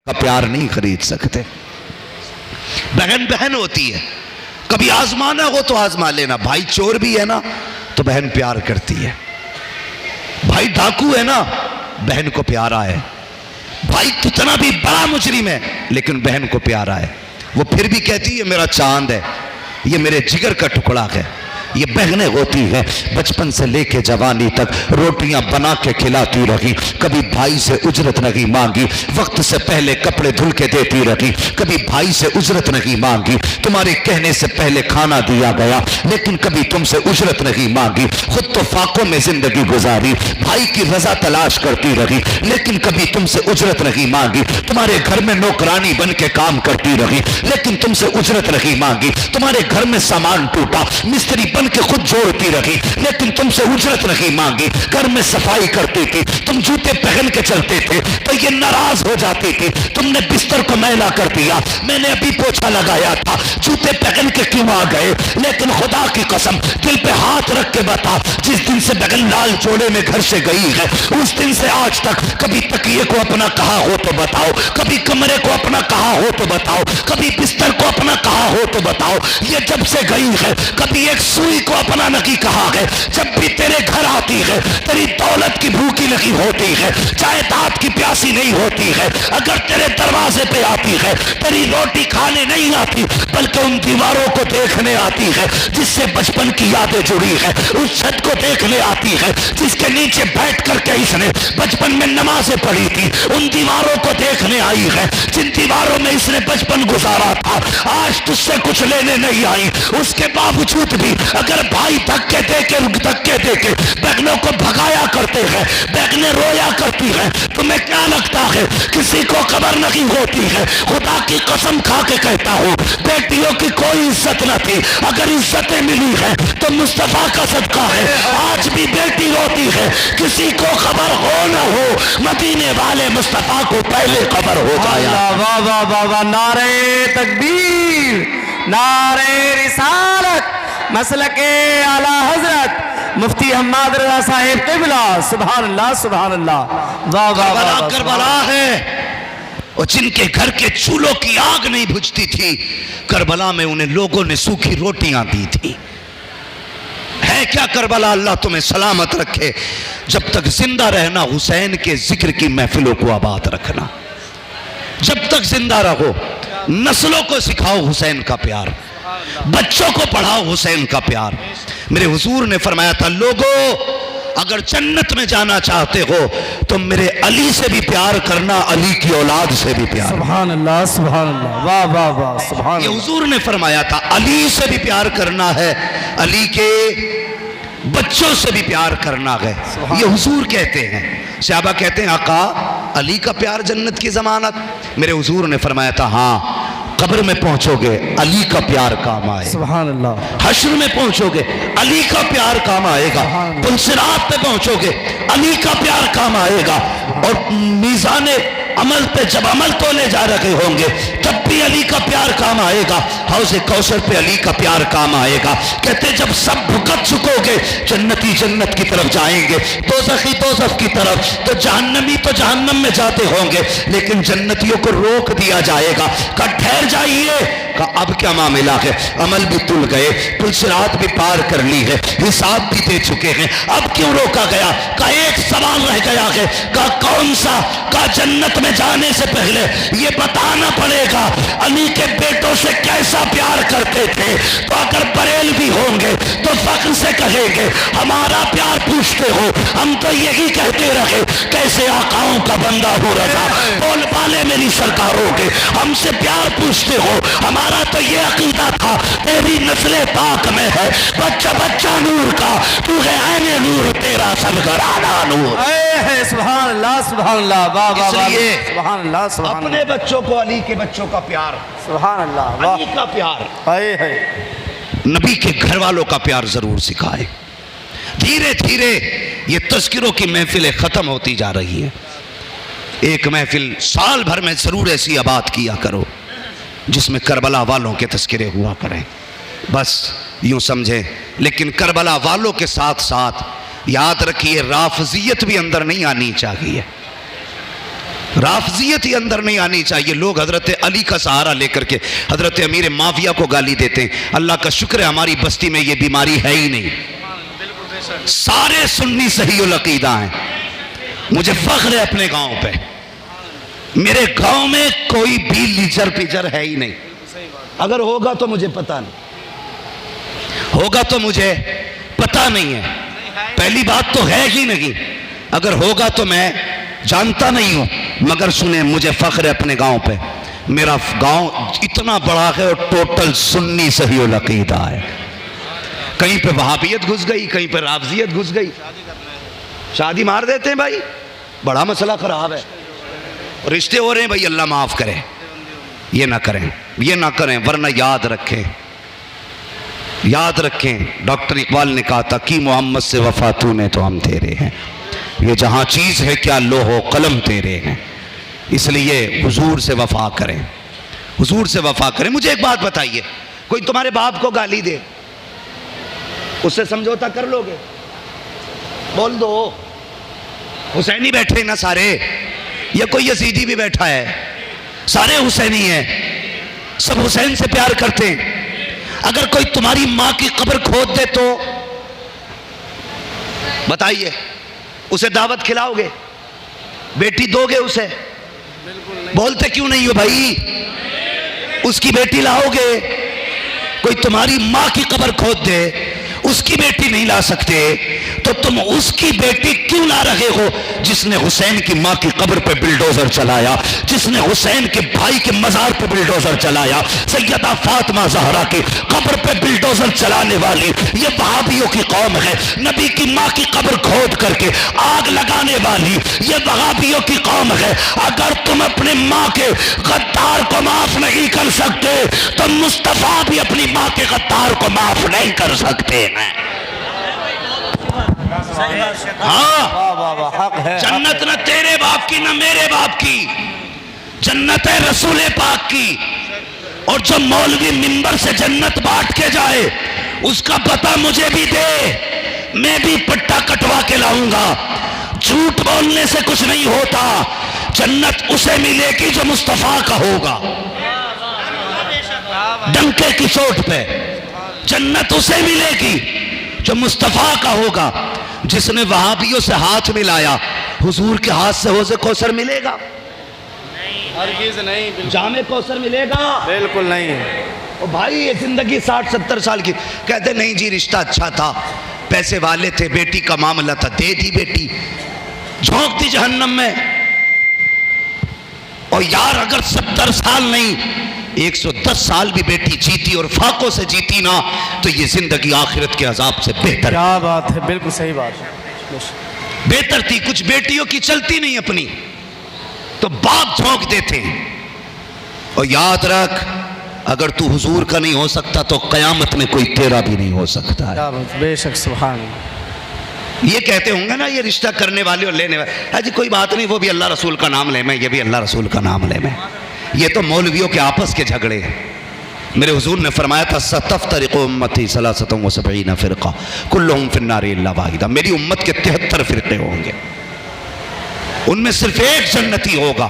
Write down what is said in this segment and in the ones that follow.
کا پیار نہیں خرید سکتے. بہن بہن ہوتی ہے, کبھی آزمانا ہو تو آزما لینا. بھائی چور بھی ہے نا تو بہن پیار کرتی ہے. بھائی ڈاکو ہے نا, بہن کو پیارا ہے. بھائی کتنا بھی بڑا مجرم ہے لیکن بہن کو پیارا ہے. وہ پھر بھی کہتی ہے میرا چاند ہے, یہ میرے جگر کا ٹکڑا ہے. یہ بہنیں ہوتی ہیں بچپن سے لے کے جوانی تک روٹیاں بنا کے کھلاتی رہی, کبھی بھائی سے اجرت نہیں مانگی, وقت سے پہلے کپڑے دھل کے دیتی رہی, کبھی بھائی سے اجرت نہیں مانگی, تمہارے کہنے سے پہلے کھانا دیا گیا لیکن کبھی تم سے اجرت نہیں مانگی, خود تو فاقوں میں زندگی گزاری, بھائی کی رضا تلاش کرتی رہی لیکن کبھی تم سے اجرت نہیں مانگی, تمہارے گھر میں نوکرانی بن کے کام کرتی رہی لیکن تم سے اجرت نہیں مانگی, تمہارے گھر میں سامان ٹوٹا مستری بن کے خود جوڑتی رہی لیکن تم سے اجرت نہیں مانگی, گھر میں صفائی کرتی تھی, تم جوتے پہن کے چلتے تھے تو یہ ناراض ہو جاتی تھی, تم نے بستر کو میلا کر دیا, میں نے ابھی پوچھا لگایا تھا, جوتے پہن کے کیوں آ گئے, لیکن خدا کی قسم دل پہ ہاتھ رکھ کے بتا, جس دن سے بغل لال جوڑے میں گھر سے گئی ہے اس دن سے آج تک کبھی تکیے کو اپنا کہا ہو تو بتاؤ, کبھی کمرے کو اپنا کہا ہو تو بتاؤ, کبھی بستر کو اپنا کہا ہو تو بتاؤ. یہ جب سے گئی ہے کبھی ایک سوئی کو اپنا نہیں کہا ہے. جب بھی تیرے گھر آتی ہے تیری دولت کی بھوکی لگی ہوتی ہے, جائیداد کی پیاسی نہیں ہوتی ہے, اگر تیرے دروازے پہ آتی ہے تیری روٹی کھانے نہیں آتی بلکہ ان دیواروں کو دیکھنے آتی ہے جس سے بچپن کی یادیں جڑی ہے, اس چھت کو دیکھنے آتی ہے جس کے نیچے بیٹھ کر کے اس نے بچپن میں نمازیں پڑھی تھی, ان دیواروں کو دیکھنے آئی ہے جن دیواروں میں اس نے بچپن گزارا تھا. آج تجھ سے کچھ لینے نہیں آئی, اس کے باوجود بھی اگر بھائی دھکے دے کے بہنوں کو بھگایا کرتے ہیں, بہنیں رویا کرتی ہیں, تمہیں کیا لگتا ہے کسی کو خبر نہیں ہوتی ہے؟ خدا کی قسم کھا کے کہتا ہوں بیٹیوں کی کوئی عزت نہ تھی, اگر عزتیں ملی ہیں تو مصطفیٰ کا صدقہ ہے. آج بھی بیٹی روتی ہے, کسی کو خبر ہو نہ ہو مدینے والے مصطفیٰ کو پہلے خبر ہو جایا. واہ واہ واہ واہ, نعرہ تکبیر, نعرہ رسالت, مسلک اعلی حضرت مفتی حماد رضا صاحب قبلہ, سبحان اللہ سبحان اللہ. واہ واہ واہ, کربلا ہے اور جن کے گھر کے چولہوں کی آگ نہیں بجھتی تھی, کربلا میں انہیں لوگوں نے سوکھی روٹیاں دی تھی. ہے کیا کربلا, اللہ تمہیں سلامت رکھے. جب تک زندہ رہنا حسین کے ذکر کی محفلوں کو آباد رکھنا, جب تک زندہ رہو نسلوں کو سکھاؤ حسین کا پیار, بچوں کو پڑھاؤ حسین کا پیار. میرے حضور نے فرمایا تھا لوگو اگر جنت میں جانا چاہتے ہو تو میرے علی سے بھی پیار کرنا, علی کی اولاد سے بھی پیار. سبحان اللہ سبحان اللہ, واہ واہ واہ, سبحان اللہ. یہ حضور نے فرمایا تھا علی سے بھی پیار کرنا ہے, علی کے بچوں سے بھی پیار کرنا ہے. یہ حضور کہتے ہیں. صحابہ کہتے ہیں آقا علی کا پیار جنت کی ضمانت. میرے حضور نے فرمایا تھا ہاں, قبر میں پہنچو گے علی کا پیار کام آئے, سبحان اللہ. حشر میں پہنچو گے علی کا پیار کام آئے گا, پلسرات پہ پہنچو گے علی کا پیار کام آئے گا, اور میزان عمل پہ جب عمل تولے جا رہے ہوں گے تب بھی علی کا پیار کام آئے گا, حوض کوثر پہ علی کا پیار کام آئے گا. کہتے جب سب بھکت چکو گے جنتی جنت کی طرف جائیں گے, دوزخی دوزخ کی طرف, تو جہنمی تو جہنم میں جاتے ہوں گے, لیکن جنتیوں کو روک دیا جائے گا کہ ٹھہر جائیے. کہ اب کیا معاملہ ہے, عمل بھی تل گئے, پلسرات بھی پار کر لی ہے, حساب بھی دے چکے ہیں, اب کیوں روکا گیا؟ کہ ایک سوال رہ گیا ہے, کہ کون سا؟ کہ جنت میں جانے سے پہلے یہ بتانا پڑے گا علی کے بیٹوں سے کیسا پیار کرتے تھے. تو اگر بریل بھی ہوں گے تو فخر سے کہیں گے ہمارا پیار پوچھتے ہو, ہم تو یہی کہتے رہے کیسے آقاؤں کا بندہ ہو رہا, بول بالے میری سرکاروں کے, ہم سے پیار پوچھتے ہو, ہمارا تو یہ عقیدہ تھا تیری نسل پاک میں ہے بچہ بچہ نور کا, تو ہے عین نور, تیرا سب گھرانہ نور. سبحان اللہ سبحان اللہ, واہ واہ اس لیے سبحان اللہ سبحان اللہ. اپنے بچوں کو علی کے بچوں کا پیار, سبحان اللہ, علی کا پیار, ہائے ہائے, نبی کے گھر والوں کا پیار ضرور سکھائے. دھیرے دھیرے یہ تذکروں کی محفلیں ختم ہوتی جا رہی ہیں. ایک محفل سال بھر میں ضرور ایسی آباد کیا کرو جس میں کربلا والوں کے تذکرے ہوا کریں, بس یوں سمجھیں. لیکن کربلا والوں کے ساتھ ساتھ یاد رکھیے رافضیت بھی اندر نہیں آنی چاہیے. رافضیت ہی اندر نہیں آنی چاہیے. لوگ حضرت علی کا سہارا لے کر کے حضرت امیر معاویہ کو گالی دیتے ہیں. اللہ کا شکر ہے ہماری بستی میں یہ بیماری ہے ہی نہیں. سارے سنی صحیح العقیدہ ہیں. مجھے فخر ہے اپنے گاؤں پہ. میرے گاؤں میں کوئی بھی لیجر پیجر ہے ہی نہیں. اگر ہوگا تو مجھے پتا نہیں, ہوگا تو مجھے پتا نہیں ہے. پہلی بات تو ہے ہی نہیں. اگر ہوگا تو میں جانتا نہیں ہوں. مگر سنیں, مجھے فخر ہے اپنے گاؤں پہ. میرا گاؤں اتنا بڑا ہے اور ٹوٹل سنی صحیح العقیدہ ہے. کہیں پہ وہابیت گھس گئی, کہیں پہ رافضیت گھس گئی. شادی مار دیتے ہیں بھائی, بڑا مسئلہ خراب ہے. رشتے ہو رہے ہیں بھائی, اللہ معاف کرے. یہ نہ کریں, یہ نہ کریں, ورنہ یاد رکھیں, یاد رکھیں. ڈاکٹر اقبال نے کہا تھا کہ محمد سے وفا تو نے تو ہم تیرے ہیں. یہ جہاں چیز ہے کیا لوح و قلم تیرے ہیں. اس لیے حضور سے وفا کریں, حضور سے وفا کریں. مجھے ایک بات بتائیے, کوئی تمہارے باپ کو گالی دے, اس سے سمجھوتا کر لو گے؟ بول دو. حسینی بیٹھے نا سارے, یا کوئی یزیدی بھی بیٹھا ہے, سارے حسینی ہیں, سب حسین سے پیار کرتے ہیں. اگر کوئی تمہاری ماں کی قبر کھود دے تو بتائیے, اسے دعوت کھلاؤ گے؟ بیٹی دو گے اسے؟ بولتے کیوں نہیں ہو بھائی؟ اس کی بیٹی لاؤ گے؟ کوئی تمہاری ماں کی قبر کھود دے, اس کی بیٹی نہیں لا سکتے, تو تم اس کی بیٹی کیوں لا رہے ہو جس نے حسین کی ماں کی قبر پہ بلڈوزر چلایا, جس نے حسین کے بھائی کے مزار پہ بلڈوزر چلایا, سیدہ فاطمہ زہرا کی قبر پہ بلڈوزر چلانے والی یہ وہابیوں کی قوم ہے. نبی کی ماں کی قبر کھود کر کے آگ لگانے والی یہ وہابیوں کی قوم ہے. اگر تم اپنے ماں کے غدار کو معاف نہیں کر سکتے تو مصطفیٰ بھی اپنی ماں کے غدار کو معاف نہیں کر سکتے ہیں. ہاں, جنت نہ تیرے باپ کی نہ میرے باپ کی, جنت ہے رسول پاک کی. اور جو مولوی منبر سے جنت بانٹ کے جائے اس کا پتہ مجھے بھی دے, میں بھی پٹا کٹوا کے لاؤں گا. جھوٹ بولنے سے کچھ نہیں ہوتا. جنت اسے ملے گی جو مصطفیٰ کا ہوگا, ڈنکے کی چوٹ پہ. جنت اسے ملے گی جو مصطفیٰ کا ہوگا. جس نے وہابیوں سے ہاتھ ملایا, حضور کے ہاتھ سے حوض کوثر ملے گا؟ ہرگز نہیں. جامع کوثر ملے گا؟ بالکل نہیں. او بھائی یہ زندگی 60-70 سال کی, کہتے نہیں جی رشتہ اچھا تھا, پیسے والے تھے, بیٹی کا معاملہ تھا, دے دی بیٹی, جھونک دی جہنم میں. اور یار اگر 70 سال نہیں 110 سال بھی بیٹی جیتی اور فاقوں سے جیتی نا تو یہ زندگی آخرت کے عذاب سے بہتر. کیا بات ہے, بالکل صحیح بات ہے, بہتر تھی. کچھ بیٹیوں کی چلتی نہیں اپنی تو باپ جھونک دیتے ہیں. اور یاد رکھ, اگر تو حضور کا نہیں ہو سکتا تو قیامت میں کوئی تیرا بھی نہیں ہو سکتا ہے. کیا بات, بے شک, سبحان اللہ. یہ کہتے ہوں گے نا یہ رشتہ کرنے والے اور لینے والے, ہاں جی کوئی بات نہیں, وہ بھی اللہ رسول کا نام لے میں, یہ بھی اللہ رسول کا نام لے میں. یہ تو مولویوں کے آپس کے جھگڑے ہیں. میرے حضور نے فرمایا تھا ستفترق امتی 73 فرقہ کلہم فی النار الا واحدہ. میری امت کے 73 فرقے ہوں گے, ان میں صرف ایک جنتی ہوگا,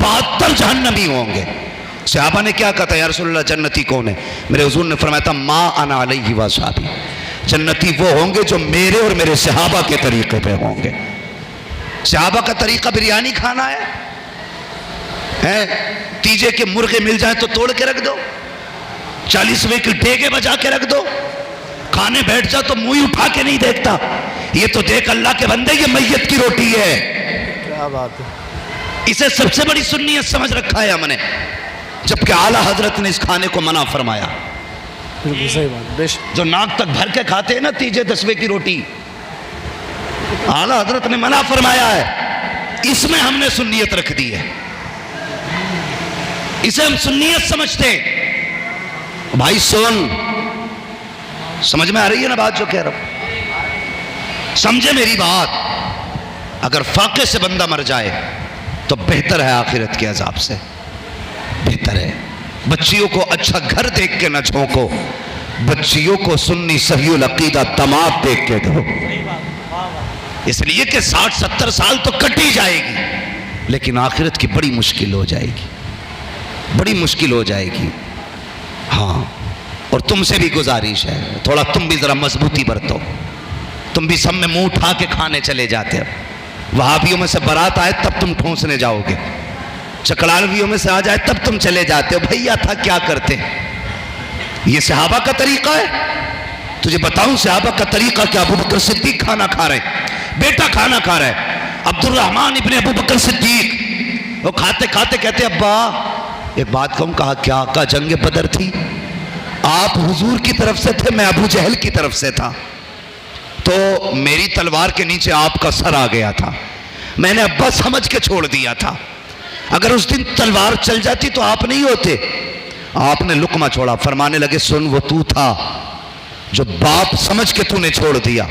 72 جہنمی ہوں گے. صحابہ نے کیا کہا تھا, یا رسول اللہ جنتی کون ہے؟ میرے حضور نے فرمایا تھا ما انا علیہ واصحابی. جنتی وہ ہوں گے جو میرے اور میرے صحابہ کے طریقے پہ ہوں گے. صحابہ کا طریقہ بریانی کھانا ہے, تیجے کے مرغے مل جائیں تو توڑ کے رکھ دو, 40ویں کی ڈیگے بجا کے رکھ دو, کھانے بیٹھ جا تو منہ اٹھا کے نہیں دیکھتا. یہ تو دیکھ اللہ کے بندے یہ میت کی روٹی ہے. کیا بات ہے. اسے سب سے بڑی سنیت سمجھ رکھا ہے ہم نے, جبکہ اعلیٰ حضرت نے اس کھانے کو منع فرمایا. بالکل صحیح بات, بے شک. جو ناک تک بھر کے کھاتے ہیں نا تیجے 10ویں کی روٹی, اعلیٰ حضرت نے منع فرمایا ہے. اس میں ہم نے سنیت رکھ دی ہے, اسے ہم سنیت سمجھتے ہیں. بھائی سن, سمجھ میں آ رہی ہے نا بات جو کہہ رہا ہوں؟ سمجھے میری بات. اگر فاقے سے بندہ مر جائے تو بہتر ہے آخرت کے عذاب سے, بہتر ہے. بچیوں کو اچھا گھر دیکھ کے نہ جھونکو, بچیوں کو سنی صحیح العقیدہ دماغ دیکھ کے دو. اس لیے کہ 60-70 سال تو کٹی جائے گی, لیکن آخرت کی بڑی مشکل ہو جائے گی، بڑی مشکل ہو جائے گی۔ ہاں، اور تم سے بھی گزارش ہے، تھوڑا تم بھی ذرا مضبوطی برتو۔ تم بھی سب میں منہ اٹھا کے کھانے چلے جاتے ہو، وہابیوں میں سے بارات آئے تب تم ٹھونسنے جاؤ گے، چکلالویوں میں سے آ جائے تب تم چلے جاتے ہو۔ بھیا تھا کیا کرتے؟ یہ صحابہ کا طریقہ ہے؟ تجھے بتاؤں صحابہ کا طریقہ کیا؟ ابو بکر صدیق کھانا کھا رہے، بیٹا کھانا کھا رہا ہے، عبد الرحمن ابن ابو بکر صدیق، وہ کھاتے کھاتے کہتے ابا ایک بات کہوں۔ کہا کیا؟ کہا جنگ بدر تھی، آپ حضور کی طرف سے تھے، میں ابو جہل کی طرف سے تھا، تو میری تلوار کے نیچے آپ کا سر آ گیا تھا، میں نے ابا سمجھ کے چھوڑ دیا تھا، اگر اس دن تلوار چل جاتی تو آپ نہیں ہوتے۔ آپ نے لقمہ چھوڑا، فرمانے لگے سن وہ تو تھا جو باپ سمجھ کے تو نے چھوڑ دیا۔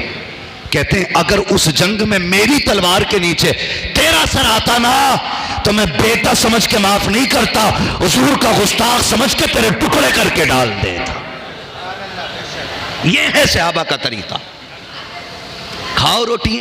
کہتے ہیں اگر اس جنگ میں میری تلوار کے نیچے تیرا سر آتا نا تو میں بیٹا سمجھ کے معاف نہیں کرتا، حضور کا گستاخ سمجھ کے تیرے ٹکڑے کر کے ڈال دیتا۔ یہ ہے صحابہ کا طریقہ۔ کھاؤ روٹی